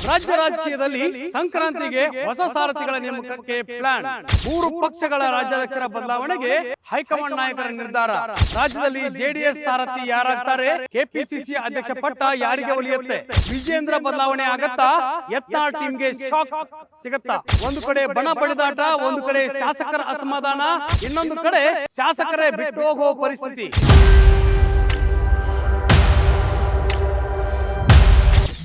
ರಾಜ್ಯ ರಾಜಕೀಯದಲ್ಲಿ ಸಂಕ್ರಾಂತಿಗೆ ಹೊಸ ಸಾರಥಿಗಳ ನೇಮಕಕ್ಕೆ ಪ್ಲಾನ್. 3 ಪಕ್ಷಗಳ ರಾಜ್ಯಾಧ್ಯಕ್ಷರ ಬದಲಾವಣೆಗೆ ಹೈಕಮಾಂಡ್ ನಾಯಕರ ನಿರ್ಧಾರ. ರಾಜ್ಯದಲ್ಲಿ ಜೆಡಿಎಸ್ ಸಾರಥಿ ಯಾರಾಗ್ತಾರೆ? ಕೆಪಿಸಿಸಿ ಅಧ್ಯಕ್ಷ ಪಟ್ಟ ಯಾರಿಗೆ ಒಲಿಯುತ್ತೆ? ವಿಜೇಂದ್ರ ಬದಲಾವಣೆ ಆಗತ್ತಾ? ಯತ್ನಾಳ್ ಟೀಮ್ಗೆ ಶಾಕ್ ಸಿಗತ್ತಾ? ಒಂದು ಕಡೆ ಬಣ ಬಡಿದಾಟ, ಒಂದು ಕಡೆ ಶಾಸಕರ ಅಸಮಾಧಾನ, ಇನ್ನೊಂದು ಕಡೆ ಶಾಸಕರೇ ಬಿಟ್ಟು ಹೋಗುವ ಪರಿಸ್ಥಿತಿ.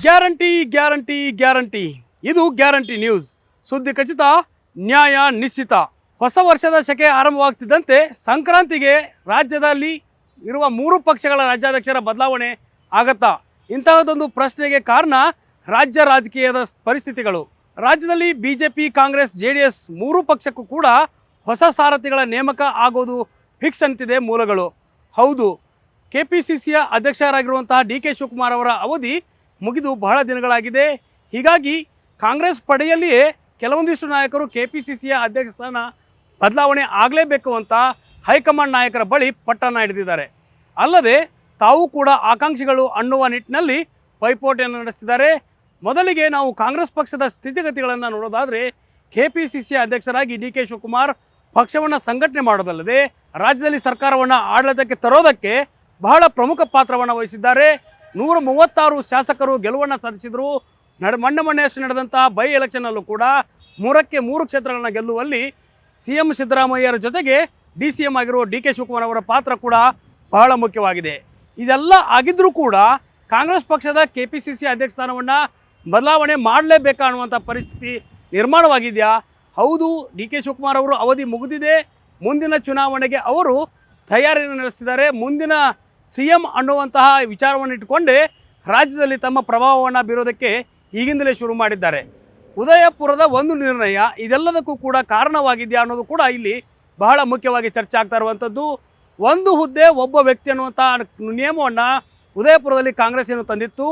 ಗ್ಯಾರಂಟಿ ಗ್ಯಾರಂಟಿ ಗ್ಯಾರಂಟಿ, ಇದು ಗ್ಯಾರಂಟಿ ನ್ಯೂಸ್. ಸುದ್ದಿ ಖಚಿತ, ನ್ಯಾಯ ನಿಶ್ಚಿತ. ಹೊಸ ವರ್ಷದ ಶಕೆ ಆರಂಭವಾಗ್ತಿದ್ದಂತೆ ಸಂಕ್ರಾಂತಿಗೆ ರಾಜ್ಯದಲ್ಲಿ ಇರುವ 3 ಪಕ್ಷಗಳ ರಾಜ್ಯಾಧ್ಯಕ್ಷರ ಬದಲಾವಣೆ ಆಗತ್ತಾ? ಇಂತಹದೊಂದು ಪ್ರಶ್ನೆಗೆ ಕಾರಣ ರಾಜ್ಯ ರಾಜಕೀಯದ ಪರಿಸ್ಥಿತಿಗಳು. ರಾಜ್ಯದಲ್ಲಿ ಬಿಜೆಪಿ, ಕಾಂಗ್ರೆಸ್, ಜೆಡಿಎಸ್ 3 ಪಕ್ಷಕ್ಕೂ ಕೂಡ ಹೊಸ ಸಾರಥಿಗಳ ನೇಮಕ ಆಗೋದು ಫಿಕ್ಸ್ ಅಂತಿದೆ ಮೂಲಗಳು. ಹೌದು, ಕೆಪಿಸಿಸಿಯ ಅಧ್ಯಕ್ಷರಾಗಿರುವಂತಹ ಡಿ.ಕೆ. ಶಿವಕುಮಾರ್ ಅವರ ಅವಧಿ ಮುಗಿದು ಬಹಳ ದಿನಗಳಾಗಿದೆ. ಹೀಗಾಗಿ ಕಾಂಗ್ರೆಸ್ ಪಡೆಯಲ್ಲಿಯೇ ಕೆಲವೊಂದಿಷ್ಟು ನಾಯಕರು ಕೆಪಿಸಿಸಿಯ ಅಧ್ಯಕ್ಷ ಸ್ಥಾನ ಬದಲಾವಣೆ ಆಗಲೇಬೇಕು ಅಂತ ಹೈಕಮಾಂಡ್ ನಾಯಕರ ಬಳಿ ಪಟ್ಟನ್ನು ಹಿಡಿದಿದ್ದಾರೆ. ಅಲ್ಲದೆ ತಾವು ಕೂಡ ಆಕಾಂಕ್ಷಿಗಳು ಅನ್ನುವ ನಿಟ್ಟಿನಲ್ಲಿ ಪೈಪೋಟಿಯನ್ನು ನಡೆಸಿದ್ದಾರೆ. ಮೊದಲಿಗೆ ನಾವು ಕಾಂಗ್ರೆಸ್ ಪಕ್ಷದ ಸ್ಥಿತಿಗತಿಗಳನ್ನು ನೋಡೋದಾದರೆ, ಕೆಪಿಸಿಸಿಯ ಅಧ್ಯಕ್ಷರಾಗಿ ಡಿ.ಕೆ. ಶಿವಕುಮಾರ್ ಪಕ್ಷವನ್ನು ಸಂಘಟನೆ ಮಾಡೋದಲ್ಲದೆ ರಾಜ್ಯದಲ್ಲಿ ಸರ್ಕಾರವನ್ನು ಆಡಳಿತಕ್ಕೆ ತರೋದಕ್ಕೆ ಬಹಳ ಪ್ರಮುಖ ಪಾತ್ರವನ್ನು ವಹಿಸಿದ್ದಾರೆ. 136 ಶಾಸಕರು ಗೆಲುವನ್ನು ಸಾಧಿಸಿದರು. ಮೊನ್ನೆಯಷ್ಟು ನಡೆದಂತಹ ಬೈ ಎಲೆಕ್ಷನ್ನಲ್ಲೂ ಕೂಡ 3ಕ್ಕೆ 3 ಕ್ಷೇತ್ರಗಳನ್ನು ಗೆಲ್ಲುವಲ್ಲಿ CM ಸಿದ್ದರಾಮಯ್ಯರ ಜೊತೆಗೆ DCM ಆಗಿರುವ ಡಿ.ಕೆ. ಶಿವಕುಮಾರ್ ಅವರ ಪಾತ್ರ ಕೂಡ ಬಹಳ ಮುಖ್ಯವಾಗಿದೆ. ಇದೆಲ್ಲ ಆಗಿದ್ದರೂ ಕೂಡ ಕಾಂಗ್ರೆಸ್ ಪಕ್ಷದ ಕೆಪಿಸಿಸಿ ಅಧ್ಯಕ್ಷ ಸ್ಥಾನವನ್ನು ಬದಲಾವಣೆ ಮಾಡಲೇಬೇಕಾ ಅನ್ನುವಂಥ ಪರಿಸ್ಥಿತಿ ನಿರ್ಮಾಣವಾಗಿದೆಯಾ? ಹೌದು, ಡಿ.ಕೆ. ಶಿವಕುಮಾರ್ ಅವರು ಅವಧಿ ಮುಗಿದಿದೆ. ಮುಂದಿನ ಚುನಾವಣೆಗೆ ಅವರು ತಯಾರಿಯನ್ನು ನಡೆಸಿದ್ದಾರೆ. ಮುಂದಿನ CM ಅನ್ನುವಂತಹ ವಿಚಾರವನ್ನು ಇಟ್ಟುಕೊಂಡೇ ರಾಜ್ಯದಲ್ಲಿ ತಮ್ಮ ಪ್ರಭಾವವನ್ನು ಬೀರೋದಕ್ಕೆ ಈಗಿಂದಲೇ ಶುರು ಮಾಡಿದ್ದಾರೆ. ಉದಯಪುರದ ಒಂದು ನಿರ್ಣಯ ಇದೆಲ್ಲದಕ್ಕೂ ಕೂಡ ಕಾರಣವಾಗಿದೆಯಾ ಅನ್ನೋದು ಕೂಡ ಇಲ್ಲಿ ಬಹಳ ಮುಖ್ಯವಾಗಿ ಚರ್ಚೆ ಆಗ್ತಾ ಇರುವಂಥದ್ದು. ಒಂದು ಹುದ್ದೆ ಒಬ್ಬ ವ್ಯಕ್ತಿ ಅನ್ನುವಂಥ ನಿಯಮವನ್ನು ಉದಯಪುರದಲ್ಲಿ ಕಾಂಗ್ರೆಸ್ ಏನು ತಂದಿತ್ತು,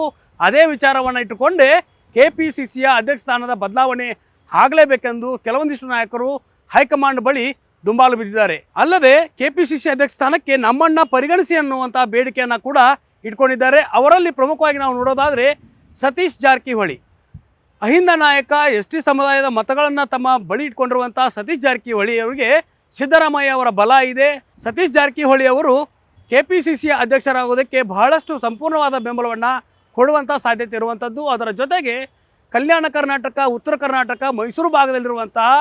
ಅದೇ ವಿಚಾರವನ್ನು ಇಟ್ಟುಕೊಂಡೇ ಕೆಪಿಸಿಸಿಯ ಅಧ್ಯಕ್ಷ ಸ್ಥಾನದ ಬದಲಾವಣೆ ಆಗಲೇಬೇಕೆಂದು ಕೆಲವೊಂದಿಷ್ಟು ನಾಯಕರು ಹೈಕಮಾಂಡ್ ಬಳಿ ದುಂಬಾಲು ಬಿದ್ದಿದ್ದಾರೆ. ಅಲ್ಲದೆ ಕೆಪಿಸಿಸಿ ಅಧ್ಯಕ್ಷ ಸ್ಥಾನಕ್ಕೆ ನಮ್ಮನ್ನ ಪರಿಗಣಿಸಿ ಅನ್ನುವಂಥ ಬೇಡಿಕೆಯನ್ನು ಕೂಡ ಇಟ್ಕೊಂಡಿದ್ದಾರೆ. ಅವರಲ್ಲಿ ಪ್ರಮುಖವಾಗಿ ನಾವು ನೋಡೋದಾದರೆ ಸತೀಶ್ ಜಾರಕಿಹೊಳಿ, ಅಹಿಂದ ನಾಯಕ, ST ಸಮುದಾಯದ ಮತಗಳನ್ನು ತಮ್ಮ ಬಳಿ ಇಟ್ಕೊಂಡಿರುವಂಥ ಸತೀಶ್ ಜಾರಕಿಹೊಳಿ ಅವರಿಗೆ ಸಿದ್ದರಾಮಯ್ಯ ಅವರ ಬಲ ಇದೆ. ಸತೀಶ್ ಜಾರಕಿಹೊಳಿ ಅವರು ಕೆಪಿಸಿಸಿಯ ಅಧ್ಯಕ್ಷರಾಗೋದಕ್ಕೆ ಬಹಳಷ್ಟು ಸಂಪೂರ್ಣವಾದ ಬೆಂಬಲವನ್ನು ಕೊಡುವಂಥ ಸಾಧ್ಯತೆ ಇರುವಂಥದ್ದು. ಅದರ ಜೊತೆಗೆ ಕಲ್ಯಾಣ ಕರ್ನಾಟಕ, ಉತ್ತರ ಕರ್ನಾಟಕ, ಮೈಸೂರು ಭಾಗದಲ್ಲಿರುವಂತಹ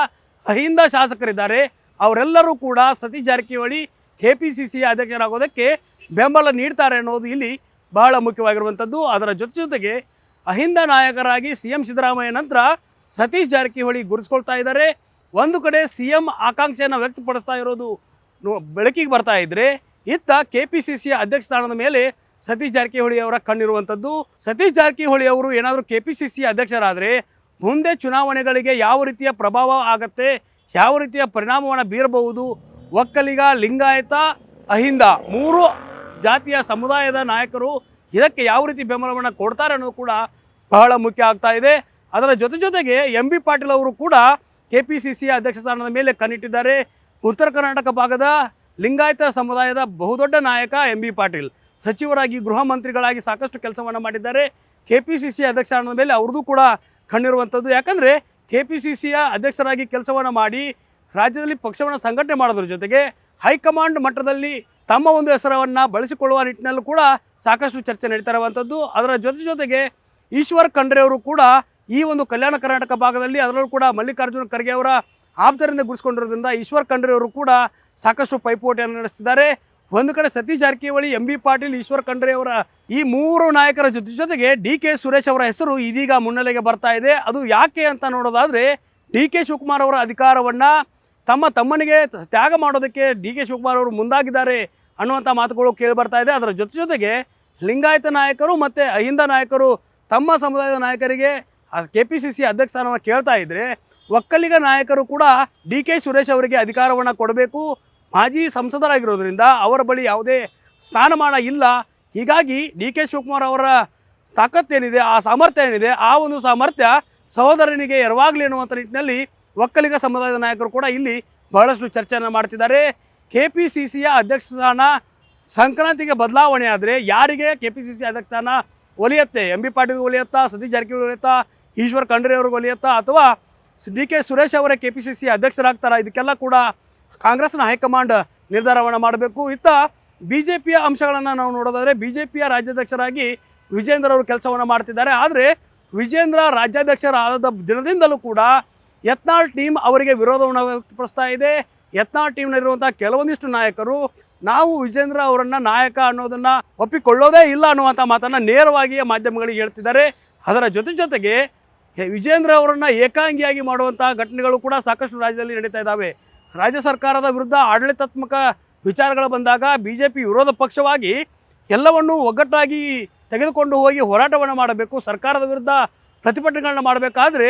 ಅಹಿಂದ ಶಾಸಕರಿದ್ದಾರೆ. ಅವರೆಲ್ಲರೂ ಕೂಡ ಸತೀಶ್ ಜಾರಕಿಹೊಳಿ ಕೆಪಿಸಿಸಿಯ ಅಧ್ಯಕ್ಷರಾಗೋದಕ್ಕೆ ಬೆಂಬಲ ನೀಡ್ತಾರೆ ಅನ್ನೋದು ಇಲ್ಲಿ ಬಹಳ ಮುಖ್ಯವಾಗಿರುವಂಥದ್ದು. ಅದರ ಜೊತೆಗೆ ಅಹಿಂದ ನಾಯಕರಾಗಿ CM ಸಿದ್ದರಾಮಯ್ಯ ನಂತರ ಸತೀಶ್ ಜಾರಕಿಹೊಳಿ ಗುರುತಿಸ್ಕೊಳ್ತಾ ಇದ್ದಾರೆ. ಒಂದು ಕಡೆ CM ಆಕಾಂಕ್ಷೆಯನ್ನು ವ್ಯಕ್ತಪಡಿಸ್ತಾ ಇರೋದು ಬೆಳಕಿಗೆ ಬರ್ತಾ ಇದ್ದರೆ, ಇತ್ತ ಕೆಪಿಸಿಸಿಯ ಅಧ್ಯಕ್ಷ ಸ್ಥಾನದ ಮೇಲೆ ಸತೀಶ್ ಜಾರಕಿಹೊಳಿ ಅವರ ಕಣ್ಣಿರುವಂಥದ್ದು. ಸತೀಶ್ ಜಾರಕಿಹೊಳಿ ಅವರು ಏನಾದರೂ ಕೆಪಿಸಿಸಿ ಅಧ್ಯಕ್ಷರಾದರೆ ಮುಂದೆ ಚುನಾವಣೆಗಳಿಗೆ ಯಾವ ರೀತಿಯ ಪ್ರಭಾವ ಆಗತ್ತೆ, ಯಾವ ರೀತಿಯ ಪರಿಣಾಮವನ್ನು ಬೀರಬಹುದು, ಒಕ್ಕಲಿಗ, ಲಿಂಗಾಯತ, ಅಹಿಂದ 3 ಜಾತಿಯ ಸಮುದಾಯದ ನಾಯಕರು ಇದಕ್ಕೆ ಯಾವ ರೀತಿ ಬೆಂಬಲವನ್ನು ಕೊಡ್ತಾರೆ ಅನ್ನೋದು ಕೂಡ ಬಹಳ ಮುಖ್ಯ ಆಗ್ತಾ ಇದೆ. ಅದರ ಜೊತೆಗೆ MB ಪಾಟೀಲ್ ಅವರು ಕೂಡ ಕೆಪಿಸಿಸಿಯ ಅಧ್ಯಕ್ಷ ಸ್ಥಾನದ ಮೇಲೆ ಕಣ್ಣಿಟ್ಟಿದ್ದಾರೆ. ಉತ್ತರ ಕರ್ನಾಟಕ ಭಾಗದ ಲಿಂಗಾಯತ ಸಮುದಾಯದ ಬಹುದೊಡ್ಡ ನಾಯಕ MB ಪಾಟೀಲ್ ಸಚಿವರಾಗಿ, ಗೃಹ ಮಂತ್ರಿಗಳಾಗಿ ಸಾಕಷ್ಟು ಕೆಲಸವನ್ನು ಮಾಡಿದ್ದಾರೆ. ಕೆಪಿಸಿಸಿ ಅಧ್ಯಕ್ಷ ಸ್ಥಾನದ ಮೇಲೆ ಅವ್ರದ್ದು ಕೂಡ ಕಣ್ಣಿರುವಂಥದ್ದು. ಯಾಕಂದರೆ ಕೆಪಿಸಿಸಿಯ ಅಧ್ಯಕ್ಷರಾಗಿ ಕೆಲಸವನ್ನು ಮಾಡಿ ರಾಜ್ಯದಲ್ಲಿ ಪಕ್ಷವನ್ನು ಸಂಘಟನೆ ಮಾಡೋದ್ರ ಜೊತೆಗೆ ಹೈಕಮಾಂಡ್ ಮಟ್ಟದಲ್ಲಿ ತಮ್ಮ ಒಂದು ಹೆಸರನ್ನು ಬಳಸಿಕೊಳ್ಳುವ ನಿಟ್ಟಿನಲ್ಲೂ ಕೂಡ ಸಾಕಷ್ಟು ಚರ್ಚೆ ನಡೀತಾ ಇರುವಂಥದ್ದು. ಅದರ ಜೊತೆಗೆ ಈಶ್ವರ್ ಖಂಡ್ರೆ ಅವರು ಕೂಡ ಈ ಒಂದು ಕಲ್ಯಾಣ ಕರ್ನಾಟಕ ಭಾಗದಲ್ಲಿ, ಅದರಲ್ಲೂ ಕೂಡ ಮಲ್ಲಿಕಾರ್ಜುನ ಖರ್ಗೆ ಅವರ ಆಪ್ತರಿಂದ ಗುರುತಿಸಿಕೊಂಡಿರೋದ್ರಿಂದ ಈಶ್ವರ್ ಖಂಡ್ರೆ ಅವರು ಕೂಡ ಸಾಕಷ್ಟು ಪೈಪೋಟಿಯನ್ನು ನಡೆಸಿದ್ದಾರೆ. ಒಂದು ಕಡೆ ಸತೀಶ್ ಜಾರಕಿಹೊಳಿ, MB ಪಾಟೀಲ್, ಈಶ್ವರ್ ಖಂಡ್ರೆ ಅವರ ಈ 3 ನಾಯಕರ ಜೊತೆಗೆ ಡಿ.ಕೆ. ಸುರೇಶ್ ಅವರ ಹೆಸರು ಇದೀಗ ಮುನ್ನೆಲೆಗೆ ಬರ್ತಾ ಇದೆ. ಅದು ಯಾಕೆ ಅಂತ ನೋಡೋದಾದರೆ, ಡಿ.ಕೆ. ಶಿವಕುಮಾರ್ ಅವರ ಅಧಿಕಾರವನ್ನು ತಮ್ಮನಿಗೆ ತ್ಯಾಗ ಮಾಡೋದಕ್ಕೆ ಡಿ.ಕೆ. ಶಿವಕುಮಾರ್ ಅವರು ಮುಂದಾಗಿದ್ದಾರೆ ಅನ್ನುವಂಥ ಮಾತುಗಳು ಕೇಳಿ ಬರ್ತಾ ಇದೆ. ಅದರ ಜೊತೆಗೆ ಲಿಂಗಾಯತ ನಾಯಕರು ಮತ್ತು ಅಹಿಂದ ನಾಯಕರು ತಮ್ಮ ಸಮುದಾಯದ ನಾಯಕರಿಗೆ ಕೆಪಿಸಿಸಿ ಅಧ್ಯಕ್ಷ ಸ್ಥಾನವನ್ನು ಕೇಳ್ತಾ ಇದ್ದರೆ, ಒಕ್ಕಲಿಗ ನಾಯಕರು ಕೂಡ ಡಿ.ಕೆ. ಸುರೇಶ್ ಅವರಿಗೆ ಅಧಿಕಾರವನ್ನು ಕೊಡಬೇಕು, ಮಾಜಿ ಸಂಸದರಾಗಿರೋದ್ರಿಂದ ಅವರ ಬಳಿ ಯಾವುದೇ ಸ್ಥಾನಮಾನ ಇಲ್ಲ. ಹೀಗಾಗಿ ಡಿ.ಕೆ. ಶಿವಕುಮಾರ್ ಅವರ ತಾಕತ್ತೇನಿದೆ, ಆ ಸಾಮರ್ಥ್ಯ ಏನಿದೆ, ಆ ಒಂದು ಸಾಮರ್ಥ್ಯ ಸಹೋದರನಿಗೆ ಎರವಾಗಲಿ ಅನ್ನುವಂಥ ನಿಟ್ಟಿನಲ್ಲಿ ಒಕ್ಕಲಿಗ ಸಮುದಾಯದ ನಾಯಕರು ಕೂಡ ಇಲ್ಲಿ ಬಹಳಷ್ಟು ಚರ್ಚೆಯನ್ನು ಮಾಡ್ತಿದ್ದಾರೆ. ಕೆಪಿಸಿಸಿಯ ಅಧ್ಯಕ್ಷ ಸ್ಥಾನ ಸಂಕ್ರಾಂತಿಗೆ ಬದಲಾವಣೆ ಆದರೆ ಯಾರಿಗೆ ಕೆಪಿಸಿಸಿ ಅಧ್ಯಕ್ಷ ಸ್ಥಾನ ಒಲಿಯುತ್ತೆ? MB ಪಾಟೀಲ್ ಒಲಿಯುತ್ತಾ, ಸತೀಶ್ ಜಾರಕಿಹೊಳಿ ಒಲಿಯುತ್ತಾ? ಈಶ್ವರ್ ಖಂಡ್ರೆ ಅವ್ರಿಗೆ ಒಲಿಯುತ್ತಾ ಅಥವಾ ಡಿ ಕೆ ಸುರೇಶ್ ಅವರೇ KPCC ಅಧ್ಯಕ್ಷರಾಗ್ತಾರಾ? ಇದಕ್ಕೆಲ್ಲ ಕೂಡ ಕಾಂಗ್ರೆಸ್ನ ಹೈಕಮಾಂಡ್ ನಿರ್ಧಾರವನ್ನು ಮಾಡಬೇಕು. ಇತ್ತ BJPಯ ಅಂಶಗಳನ್ನು ನಾವು ನೋಡೋದಾದರೆ BJPಯ ರಾಜ್ಯಾಧ್ಯಕ್ಷರಾಗಿ ವಿಜೇಂದ್ರ ಅವರು ಕೆಲಸವನ್ನು ಮಾಡ್ತಿದ್ದಾರೆ. ಆದರೆ ವಿಜೇಂದ್ರ ರಾಜ್ಯಾಧ್ಯಕ್ಷರಾದ ದಿನದಿಂದಲೂ ಕೂಡ ಯತ್ನಾಳ್ ಟೀಮ್ ಅವರಿಗೆ ವಿರೋಧವನ್ನು ವ್ಯಕ್ತಪಡಿಸ್ತಾ ಇದೆ. ಯತ್ನಾಳ್ ಟೀಮ್ನಲ್ಲಿರುವಂಥ ಕೆಲವೊಂದಿಷ್ಟು ನಾಯಕರು ನಾವು ವಿಜೇಂದ್ರ ಅವರನ್ನು ನಾಯಕ ಅನ್ನೋದನ್ನು ಒಪ್ಪಿಕೊಳ್ಳೋದೇ ಇಲ್ಲ ಅನ್ನುವಂಥ ಮಾತನ್ನು ನೇರವಾಗಿ ಮಾಧ್ಯಮಗಳಿಗೆ ಹೇಳ್ತಿದ್ದಾರೆ. ಅದರ ಜೊತೆಗೆ ವಿಜೇಂದ್ರ ಅವರನ್ನು ಏಕಾಂಗಿಯಾಗಿ ಮಾಡುವಂಥ ಘಟನೆಗಳು ಕೂಡ ಸಾಕಷ್ಟು ರಾಜ್ಯದಲ್ಲಿ ನಡೀತಾ ಇದ್ದಾವೆ. ರಾಜ್ಯ ಸರ್ಕಾರದ ವಿರುದ್ಧ ಆಡಳಿತಾತ್ಮಕ ವಿಚಾರಗಳು ಬಂದಾಗ BJP ವಿರೋಧ ಪಕ್ಷವಾಗಿ ಎಲ್ಲವನ್ನೂ ಒಗ್ಗಟ್ಟಾಗಿ ತೆಗೆದುಕೊಂಡು ಹೋಗಿ ಹೋರಾಟವನ್ನು ಮಾಡಬೇಕು, ಸರ್ಕಾರದ ವಿರುದ್ಧ ಪ್ರತಿಭಟನೆಗಳನ್ನ ಮಾಡಬೇಕಾದ್ರೆ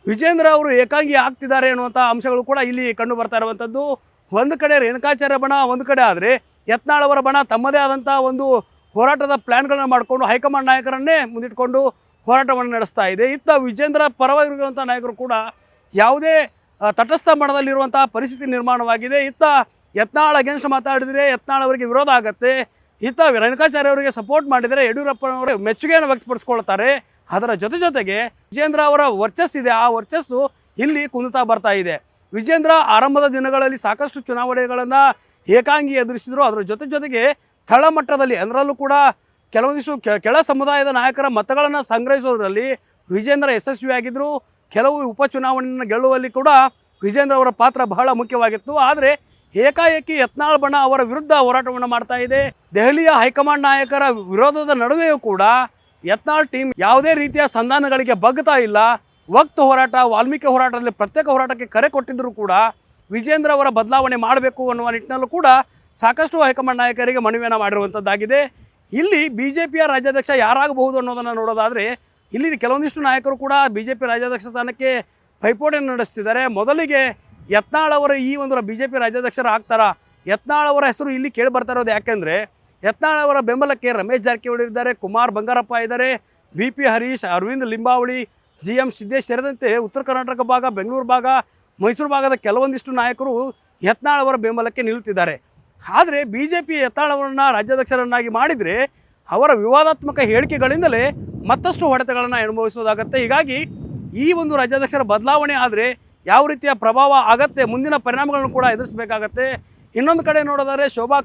ವಿಜೇಂದ್ರ ಅವರು ಏಕಾಂಗಿ ಆಗ್ತಿದ್ದಾರೆ ಅನ್ನುವಂಥ ಅಂಶಗಳು ಕೂಡ ಇಲ್ಲಿ ಕಂಡು ಬರ್ತಾ ಇರುವಂಥದ್ದು. ಒಂದು ಕಡೆ ರೇಣುಕಾಚಾರ್ಯ ಬಣ ಒಂದು ಕಡೆ ಆದರೆ ಯತ್ನಾಳ್ ಅವರ ಬಣ ತಮ್ಮದೇ ಆದಂಥ ಒಂದು ಹೋರಾಟದ ಪ್ಲ್ಯಾನ್ಗಳನ್ನ ಮಾಡಿಕೊಂಡು ಹೈಕಮಾಂಡ್ ನಾಯಕರನ್ನೇ ಮುಂದಿಟ್ಕೊಂಡು ಹೋರಾಟವನ್ನು ನಡೆಸ್ತಾ ಇದೆ. ಇತ್ತ ವಿಜೇಂದ್ರ ಪರವಾಗಿರುವಂಥ ನಾಯಕರು ಕೂಡ ಯಾವುದೇ ತಟಸ್ಥ ಬಣದಲ್ಲಿರುವಂಥ ಪರಿಸ್ಥಿತಿ ನಿರ್ಮಾಣವಾಗಿದೆ. ಇತ್ತ ಯತ್ನಾಳ್ ಅಗೇನ್ಸ್ಟ್ ಮಾತಾಡಿದರೆ ಯತ್ನಾಳ್ ಅವರಿಗೆ ವಿರೋಧ ಆಗುತ್ತೆ. ಇತ್ತ ರೇಣುಕಾಚಾರ್ಯ ಅವರಿಗೆ ಸಪೋರ್ಟ್ ಮಾಡಿದರೆ ಯಡಿಯೂರಪ್ಪನವರು ಮೆಚ್ಚುಗೆಯನ್ನು ವ್ಯಕ್ತಪಡಿಸ್ಕೊಳ್ತಾರೆ. ಅದರ ಜೊತೆಗೆ ವಿಜೇಂದ್ರ ಅವರ ವರ್ಚಸ್ಸಿದೆ, ಆ ವರ್ಚಸ್ಸು ಇಲ್ಲಿ ಕುಂದುತ್ತಾ ಬರ್ತಾ ಇದೆ. ವಿಜೇಂದ್ರ ಆರಂಭದ ದಿನಗಳಲ್ಲಿ ಸಾಕಷ್ಟು ಚುನಾವಣೆಗಳನ್ನು ಏಕಾಂಗಿ ಎದುರಿಸಿದರು. ಅದರ ಜೊತೆಗೆ ತಳಮಟ್ಟದಲ್ಲಿ ಅದರಲ್ಲೂ ಕೂಡ ಕೆಲವೊಂದಿಷ್ಟು ಕೆಳ ಸಮುದಾಯದ ನಾಯಕರ ಮತಗಳನ್ನು ಸಂಗ್ರಹಿಸೋದ್ರಲ್ಲಿ ವಿಜೇಂದ್ರ ಯಶಸ್ವಿಯಾಗಿದ್ದರು. ಕೆಲವು ಉಪಚುನಾವಣೆಯನ್ನು ಗೆಲ್ಲುವಲ್ಲಿ ಕೂಡ ವಿಜೇಂದ್ರ ಅವರ ಪಾತ್ರ ಬಹಳ ಮುಖ್ಯವಾಗಿತ್ತು. ಆದರೆ ಏಕಾಏಕಿ ಯತ್ನಾಳ್ ಬಣ ಅವರ ವಿರುದ್ಧ ಹೋರಾಟವನ್ನು ಮಾಡ್ತಾ ಇದೆ. ದೆಹಲಿಯ ಹೈಕಮಾಂಡ್ ನಾಯಕರ ವಿರೋಧದ ನಡುವೆಯೂ ಕೂಡ ಯತ್ನಾಳ್ ಟೀಮ್ ಯಾವುದೇ ರೀತಿಯ ಸಂಧಾನಗಳಿಗೆ ಬಗ್ತಾ ಇಲ್ಲ. ವಕ್ತ್ ಹೋರಾಟ, ವಾಲ್ಮೀಕಿ ಹೋರಾಟದಲ್ಲಿ ಪ್ರತ್ಯೇಕ ಹೋರಾಟಕ್ಕೆ ಕರೆ ಕೊಟ್ಟಿದ್ದರೂ ಕೂಡ ವಿಜೇಂದ್ರ ಅವರ ಬದಲಾವಣೆ ಮಾಡಬೇಕು ಅನ್ನುವ ನಿಟ್ಟಿನಲ್ಲೂ ಕೂಡ ಸಾಕಷ್ಟು ಹೈಕಮಾಂಡ್ ನಾಯಕರಿಗೆ ಮನವಿಯನ್ನು ಮಾಡಿರುವಂಥದ್ದಾಗಿದೆ. ಇಲ್ಲಿ BJPಯ ರಾಜ್ಯಾಧ್ಯಕ್ಷ ಯಾರಾಗಬಹುದು ಅನ್ನೋದನ್ನು ನೋಡೋದಾದರೆ ಇಲ್ಲಿ ಕೆಲವೊಂದಿಷ್ಟು ನಾಯಕರು ಕೂಡ BJP ರಾಜ್ಯಾಧ್ಯಕ್ಷ ಸ್ಥಾನಕ್ಕೆ ಪೈಪೋಟಿಯನ್ನು ನಡೆಸ್ತಿದ್ದಾರೆ. ಮೊದಲಿಗೆ ಯತ್ನಾಳ್ ಅವರು ಈ ಒಂದು BJP ರಾಜ್ಯಾಧ್ಯಕ್ಷರು ಆಗ್ತಾರಾ? ಯತ್ನಾಳ್ ಅವರ ಹೆಸರು ಇಲ್ಲಿ ಕೇಳಿ ಬರ್ತಾ ಇರೋದು ಯಾಕೆಂದರೆ ಯತ್ನಾಳ್ ಅವರ ಬೆಂಬಲಕ್ಕೆ ರಮೇಶ್ ಜಾರಕಿಹೊಳಿ ಇದ್ದಾರೆ, ಕುಮಾರ್ ಬಂಗಾರಪ್ಪ ಇದ್ದಾರೆ, BP ಹರೀಶ್, ಅರವಿಂದ್ ಲಿಂಬಾವಳಿ, GM ಸಿದ್ದೇಶ್ ಸೇರಿದಂತೆ ಉತ್ತರ ಕರ್ನಾಟಕ ಭಾಗ, ಬೆಂಗಳೂರು ಭಾಗ, ಮೈಸೂರು ಭಾಗದ ಕೆಲವೊಂದಿಷ್ಟು ನಾಯಕರು ಯತ್ನಾಳ್ ಅವರ ಬೆಂಬಲಕ್ಕೆ ನಿಲ್ಲುತ್ತಿದ್ದಾರೆ. ಆದರೆ BJP ಯತ್ನಾಳ್ ಅವರನ್ನು ರಾಜ್ಯಾಧ್ಯಕ್ಷರನ್ನಾಗಿ ಮಾಡಿದರೆ ಅವರ ವಿವಾದಾತ್ಮಕ ಹೇಳಿಕೆಗಳಿಂದಲೇ ಮತ್ತಷ್ಟು ಹೊಡೆತಗಳನ್ನು ಅನುಭವಿಸೋದಾಗತ್ತೆ. ಹೀಗಾಗಿ ಈ ಒಂದು ರಾಜ್ಯಾಧ್ಯಕ್ಷರ ಬದಲಾವಣೆ ಆದರೆ ಯಾವ ರೀತಿಯ ಪ್ರಭಾವ ಆಗತ್ತೆ, ಮುಂದಿನ ಪರಿಣಾಮಗಳನ್ನು ಕೂಡ ಎದುರಿಸಬೇಕಾಗತ್ತೆ. ಇನ್ನೊಂದು ಕಡೆ ನೋಡೋದಾದರೆ ಶೋಭಾ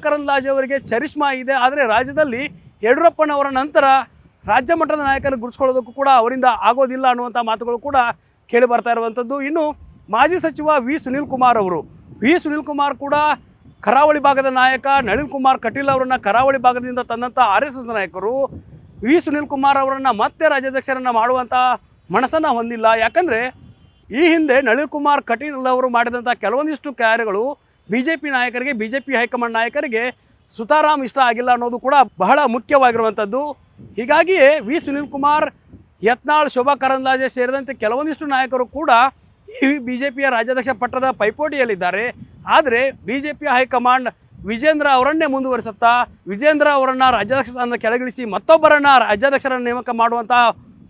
ಕರಂದ್ಲಾಜೆ ಅವರಿಗೆ ಚರಿಷ್ಮಾ ಇದೆ. ಆದರೆ ರಾಜ್ಯದಲ್ಲಿ ಯಡಿಯೂರಪ್ಪನವರ ನಂತರ ರಾಜ್ಯ ಮಟ್ಟದ ನಾಯಕರನ್ನು ಗುರುತಿಸ್ಕೊಳ್ಳೋದಕ್ಕೂ ಕೂಡ ಅವರಿಂದ ಆಗೋದಿಲ್ಲ ಅನ್ನುವಂಥ ಮಾತುಗಳು ಕೂಡ ಕೇಳಿ ಬರ್ತಾ ಇರುವಂಥದ್ದು. ಇನ್ನು ಮಾಜಿ ಸಚಿವ ವಿ ಸುನೀಲ್ ಕುಮಾರ್ ಕೂಡ ಕರಾವಳಿ ಭಾಗದ ನಾಯಕ. ನಳಿನ್ ಕುಮಾರ್ ಕಟೀಲ್ ಅವರನ್ನು ಕರಾವಳಿ ಭಾಗದಿಂದ ತಂದಂಥ RSS ನಾಯಕರು ವಿ ಸುನೀಲ್ ಕುಮಾರ್ ಅವರನ್ನು ಮತ್ತೆ ರಾಜ್ಯಾಧ್ಯಕ್ಷರನ್ನು ಮಾಡುವಂಥ ಮನಸ್ಸನ್ನು ಹೊಂದಿಲ್ಲ. ಯಾಕಂದರೆ ಈ ಹಿಂದೆ ನಳಿನ್ ಕುಮಾರ್ ಕಟೀಲ್ ಅವರು ಮಾಡಿದಂಥ ಕೆಲವೊಂದಿಷ್ಟು ಕಾರ್ಯಗಳು BJP ನಾಯಕರಿಗೆ, BJP ಹೈಕಮಾಂಡ್ ನಾಯಕರಿಗೆ ಸುತಾರಾಮ್ ಇಷ್ಟ ಆಗಿಲ್ಲ ಅನ್ನೋದು ಕೂಡ ಬಹಳ ಮುಖ್ಯವಾಗಿರುವಂಥದ್ದು. ಹೀಗಾಗಿಯೇ ವಿ ಸುನೀಲ್ ಕುಮಾರ್, ಯತ್ನಾಳ್, ಶೋಭಾ ಕರಂದ್ಲಾಜೆ ಸೇರಿದಂತೆ ಕೆಲವೊಂದಿಷ್ಟು ನಾಯಕರು ಕೂಡ ಈ BJPಯ ರಾಜ್ಯಾಧ್ಯಕ್ಷ ಪಟ್ಟದ ಪೈಪೋಟಿಯಲ್ಲಿದ್ದಾರೆ. ಆದರೆ BJPಯ ಹೈಕಮಾಂಡ್ ವಿಜೇಂದ್ರ ಅವರನ್ನೇ ಮುಂದುವರಿಸುತ್ತಾ ವಿಜೇಂದ್ರ ಅವರನ್ನು ರಾಜ್ಯಾಧ್ಯಕ್ಷ ಸ್ಥಾನದ ಕೆಳಗಿಳಿಸಿ ಮತ್ತೊಬ್ಬರನ್ನು ರಾಜ್ಯಾಧ್ಯಕ್ಷರನ್ನು ನೇಮಕ ಮಾಡುವಂಥ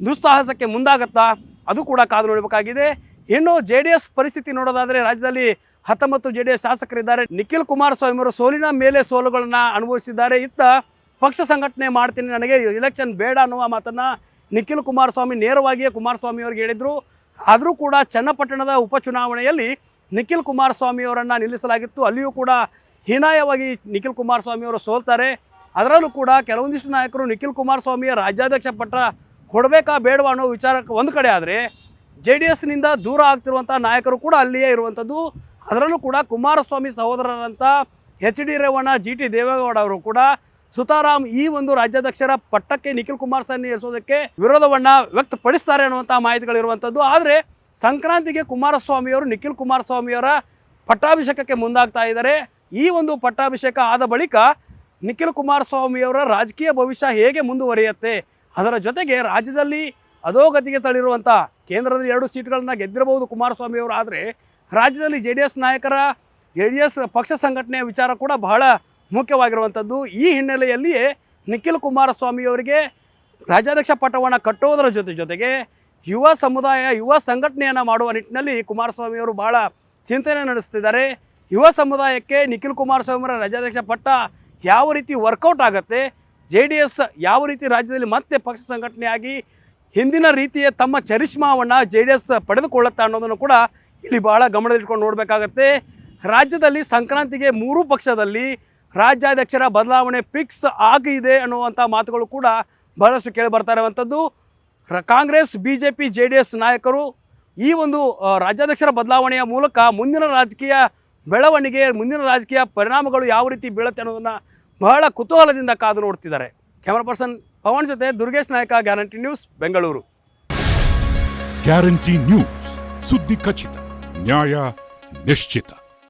ದುಸ್ಸಾಹಸಕ್ಕೆ ಮುಂದಾಗತ್ತಾ, ಅದು ಕೂಡ ಕಾದು ನೋಡಬೇಕಾಗಿದೆ. ಇನ್ನು JDS ಪರಿಸ್ಥಿತಿ ನೋಡೋದಾದರೆ ರಾಜ್ಯದಲ್ಲಿ 19 JDS ಶಾಸಕರಿದ್ದಾರೆ. ನಿಖಿಲ್ ಕುಮಾರಸ್ವಾಮಿ ಅವರು ಸೋಲಿನ ಮೇಲೆ ಸೋಲುಗಳನ್ನು ಅನುಭವಿಸಿದ್ದಾರೆ. ಇತ್ತ ಪಕ್ಷ ಸಂಘಟನೆ ಮಾಡ್ತೀನಿ, ನನಗೆ ಎಲೆಕ್ಷನ್ ಬೇಡ ಅನ್ನುವ ಮಾತನ್ನು ನಿಖಿಲ್ ಕುಮಾರಸ್ವಾಮಿ ನೇರವಾಗಿಯೇ ಕುಮಾರಸ್ವಾಮಿ ಅವರಿಗೆ ಹೇಳಿದರು. ಆದರೂ ಕೂಡ ಚನ್ನಪಟ್ಟಣದ ಉಪಚುನಾವಣೆಯಲ್ಲಿ ನಿಖಿಲ್ ಕುಮಾರಸ್ವಾಮಿ ಅವರನ್ನು ನಿಲ್ಲಿಸಲಾಗಿತ್ತು. ಅಲ್ಲಿಯೂ ಕೂಡ ಹೀನಾಯವಾಗಿ ನಿಖಿಲ್ ಕುಮಾರಸ್ವಾಮಿ ಅವರು ಸೋಲ್ತಾರೆ. ಅದರಲ್ಲೂ ಕೂಡ ಕೆಲವೊಂದಿಷ್ಟು ನಾಯಕರು ನಿಖಿಲ್ ಕುಮಾರಸ್ವಾಮಿಯ ರಾಜ್ಯಾಧ್ಯಕ್ಷ ಪಟ್ಟ ಕೊಡಬೇಕಾ ಬೇಡವಾ ಅನ್ನೋ ವಿಚಾರಕ್ಕೆ ಒಂದು ಕಡೆ ಆದರೆ JDSನಿಂದ ದೂರ ಆಗ್ತಿರುವಂಥ ನಾಯಕರು ಕೂಡ ಅಲ್ಲಿಯೇ ಇರುವಂಥದ್ದು. ಅದರಲ್ಲೂ ಕೂಡ ಕುಮಾರಸ್ವಾಮಿ ಸಹೋದರರಂಥ HD ರೇವಣ್ಣ, GT ದೇವೇಗೌಡ ಅವರು ಕೂಡ ಸುತಾರಾಮ್ ಈ ಒಂದು ರಾಜ್ಯಾಧ್ಯಕ್ಷರ ಪಟ್ಟಕ್ಕೆ ನಿಖಿಲ್ ಕುಮಾರಸ್ವಾಮಿ ಏರಿಸೋದಕ್ಕೆ ವಿರೋಧವನ್ನು ವ್ಯಕ್ತಪಡಿಸ್ತಾರೆ ಅನ್ನುವಂಥ ಮಾಹಿತಿಗಳಿರುವಂಥದ್ದು. ಆದರೆ ಸಂಕ್ರಾಂತಿಗೆ ಕುಮಾರಸ್ವಾಮಿಯವರು ನಿಖಿಲ್ ಕುಮಾರಸ್ವಾಮಿಯವರ ಪಟ್ಟಾಭಿಷೇಕಕ್ಕೆ ಮುಂದಾಗ್ತಾ ಇದ್ದಾರೆ. ಈ ಒಂದು ಪಟ್ಟಾಭಿಷೇಕ ಆದ ಬಳಿಕ ನಿಖಿಲ್ ಕುಮಾರಸ್ವಾಮಿಯವರ ರಾಜಕೀಯ ಭವಿಷ್ಯ ಹೇಗೆ ಮುಂದುವರಿಯುತ್ತೆ, ಅದರ ಜೊತೆಗೆ ರಾಜ್ಯದಲ್ಲಿ ಅಧೋಗತಿಗೆ ತಳ್ಳಿರುವಂಥ ಕೇಂದ್ರದಲ್ಲಿ 2 ಸೀಟ್ಗಳನ್ನು ಗೆದ್ದಿರಬಹುದು ಕುಮಾರಸ್ವಾಮಿಯವರು. ಆದರೆ ರಾಜ್ಯದಲ್ಲಿ JDS ಪಕ್ಷ ಸಂಘಟನೆಯ ವಿಚಾರ ಕೂಡ ಬಹಳ ಮುಖ್ಯವಾಗಿರುವಂಥದ್ದು. ಈ ಹಿನ್ನೆಲೆಯಲ್ಲಿಯೇ ನಿಖಿಲ್ ಕುಮಾರಸ್ವಾಮಿಯವರಿಗೆ ರಾಜ್ಯಾಧ್ಯಕ್ಷ ಪಟ್ಟವನ್ನು ಕಟ್ಟೋದರ ಜೊತೆಗೆ ಯುವ ಸಮುದಾಯ, ಯುವ ಸಂಘಟನೆಯನ್ನು ಮಾಡುವ ನಿಟ್ಟಿನಲ್ಲಿ ಕುಮಾರಸ್ವಾಮಿಯವರು ಬಹಳ ಚಿಂತನೆ ನಡೆಸ್ತಿದ್ದಾರೆ. ಯುವ ಸಮುದಾಯಕ್ಕೆ ನಿಖಿಲ್ ಕುಮಾರಸ್ವಾಮಿಯವರ ರಾಜ್ಯಾಧ್ಯಕ್ಷ ಪಟ್ಟ ಯಾವ ರೀತಿ ವರ್ಕೌಟ್ ಆಗುತ್ತೆ, JDS ಯಾವ ರೀತಿ ರಾಜ್ಯದಲ್ಲಿ ಮತ್ತೆ ಪಕ್ಷ ಸಂಘಟನೆಯಾಗಿ ಹಿಂದಿನ ರೀತಿಯ ತಮ್ಮ ಚರಿಷ್ಮಾವನ್ನು JDS ಪಡೆದುಕೊಳ್ಳುತ್ತಾ ಅನ್ನೋದನ್ನು ಕೂಡ ಇಲ್ಲಿ ಬಹಳ ಗಮನದಲ್ಲಿಟ್ಕೊಂಡು ನೋಡಬೇಕಾಗತ್ತೆ. ರಾಜ್ಯದಲ್ಲಿ ಸಂಕ್ರಾಂತಿಗೆ ಮೂರೂ ಪಕ್ಷದಲ್ಲಿ ರಾಜ್ಯಾಧ್ಯಕ್ಷರ ಬದಲಾವಣೆ ಫಿಕ್ಸ್ ಆಗಿದೆ ಅನ್ನುವಂಥ ಮಾತುಗಳು ಕೂಡ ಬಹಳಷ್ಟು ಕೇಳಿ ಬರ್ತಾ ಇರುವಂಥದ್ದು. ಕಾಂಗ್ರೆಸ್, BJP, JDS ನಾಯಕರು ಈ ಒಂದು ರಾಜ್ಯಾಧ್ಯಕ್ಷರ ಬದಲಾವಣೆಯ ಮೂಲಕ ಮುಂದಿನ ರಾಜಕೀಯ ಬೆಳವಣಿಗೆ, ಮುಂದಿನ ರಾಜಕೀಯ ಪರಿಣಾಮಗಳು ಯಾವ ರೀತಿ ಬೀಳುತ್ತೆ ಅನ್ನೋದನ್ನು ಬಹಳ ಕುತೂಹಲದಿಂದ ಕಾದು ನೋಡ್ತಿದ್ದಾರೆ. ಕ್ಯಾಮರಾ ಪರ್ಸನ್ ಪವನ್ ಜೊತೆ ದುರ್ಗೇಶ್ ನಾಯಕ, guarantee news, Bengaluru. Guarantee news, ಸುದ್ದಿ ಖಚಿತ, ನ್ಯಾಯ ನಿಶ್ಚಿತ.